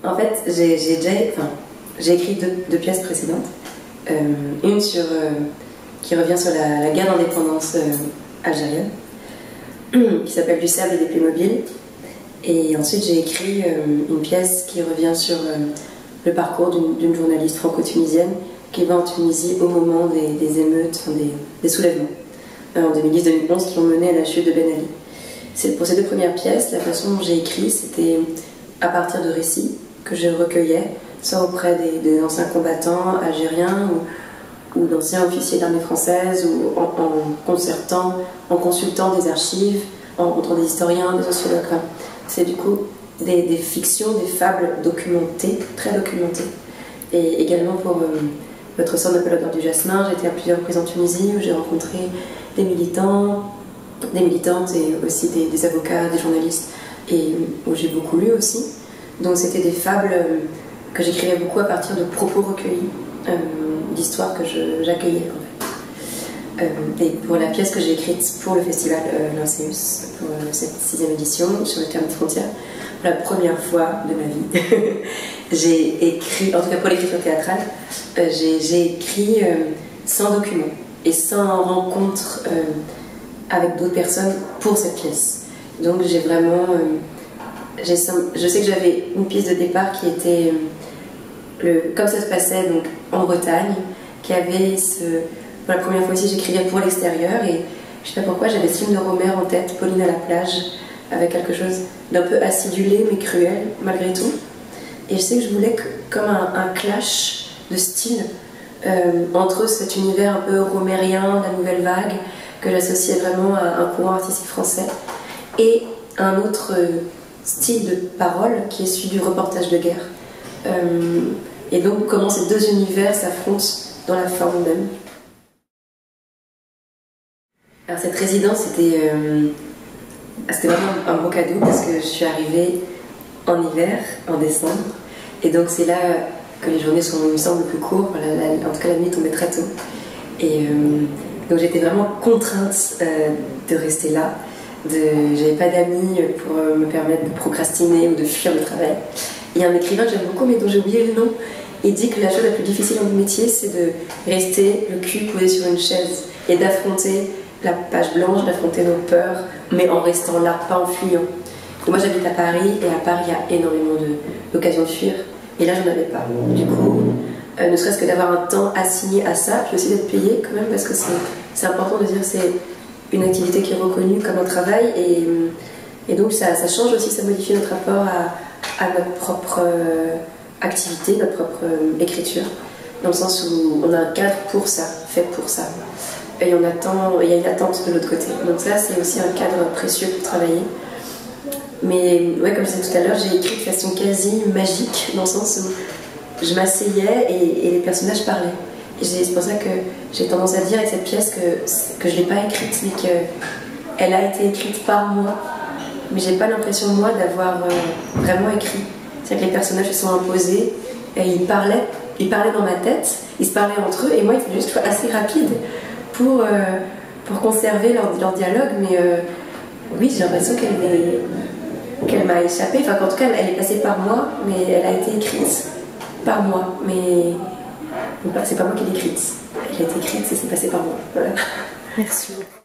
En fait, j'ai écrit deux pièces précédentes. Une qui revient sur la guerre d'indépendance algérienne, qui s'appelle Du sable et des Playmobil. Et ensuite, j'ai écrit une pièce qui revient sur le parcours d'une journaliste franco-tunisienne qui va en Tunisie au moment des émeutes, des soulèvements en 2010-2011 qui ont mené à la chute de Ben Ali. Pour ces deux premières pièces, la façon dont j'ai écrit, c'était à partir de récits que je recueillais, soit auprès des anciens combattants algériens ou d'anciens officiers d'armée française, ou en consultant des archives, en rencontrant des historiens, des sociologues. C'est du coup des fictions, des fables documentées, très documentées. Et également pour notre sort de Palador du Jasmin, j'ai été à plusieurs reprises en Tunisie où j'ai rencontré des militants, des militantes et aussi des avocats, des journalistes, et où j'ai beaucoup lu aussi. Donc c'était des fables que j'écrivais beaucoup à partir de propos recueillis, d'histoires que j'accueillais en fait. Et pour la pièce que j'ai écrite pour le festival Lyncéus, pour cette 6e édition sur le terme de frontières, pour la première fois de ma vie, j'ai écrit, en tout cas pour l'écriture théâtrale, j'ai écrit sans document et sans rencontre avec d'autres personnes pour cette pièce. Donc j'ai vraiment... je sais que j'avais une piste de départ qui était... comme ça se passait donc, en Bretagne, qui avait pour la première fois aussi j'écrivais pour l'extérieur, et je sais pas pourquoi j'avais ce film de Romer en tête, Pauline à la plage, avec quelque chose d'un peu acidulé mais cruel malgré tout. Et je sais que je voulais comme un clash de style entre cet univers un peu romérien, la nouvelle vague, que j'associais vraiment à un courant artistique français, et un autre style de parole qui est celui du reportage de guerre. Et donc comment ces deux univers s'affrontent dans la forme même. Alors cette résidence, c'était vraiment un beau cadeau parce que je suis arrivée en hiver, en décembre, et donc c'est là que les journées sont, il me semble, plus courtes. En tout cas la nuit tombait très tôt, et donc j'étais vraiment contrainte de rester là. J'avais pas d'amis pour me permettre de procrastiner ou de fuir le travail. Il y a un écrivain que j'aime beaucoup mais dont j'ai oublié le nom. Il dit que la chose la plus difficile dans le métier, c'est de rester le cul posé sur une chaise et d'affronter la page blanche, d'affronter nos peurs, mais en restant là, pas en fuyant. Moi j'habite à Paris, et à Paris il y a énormément d'occasions de fuir, et là j'en avais pas. Du coup, ne serait-ce que d'avoir un temps assigné à ça, puis aussi d'être payé quand même, parce que c'est important de dire que c'est une activité qui est reconnue comme un travail, et donc ça change aussi, ça modifie notre rapport à notre propre activité, notre propre écriture, dans le sens où on a un cadre pour ça, fait pour ça, et il y a une attente de l'autre côté. Donc ça, c'est aussi un cadre précieux pour travailler. Mais ouais, comme je disais tout à l'heure, j'ai écrit de façon quasi magique, dans le sens où je m'asseyais et les personnages parlaient. Et c'est pour ça que j'ai tendance à dire avec cette pièce que je ne l'ai pas écrite, mais qu'elle a été écrite par moi. Mais j'ai pas l'impression, moi, d'avoir vraiment écrit. C'est-à-dire que les personnages se sont imposés, et ils parlaient dans ma tête, ils se parlaient entre eux, et moi, il fallait juste que je sois assez rapide pour conserver leur dialogue. Mais oui, j'ai l'impression qu'elle m'a échappé, enfin qu'en tout cas, elle est passée par moi, mais elle a été écrite par moi. Mais c'est pas moi qui l'ai écrite. Elle a été écrite et c'est passé par moi. Voilà. Merci beaucoup.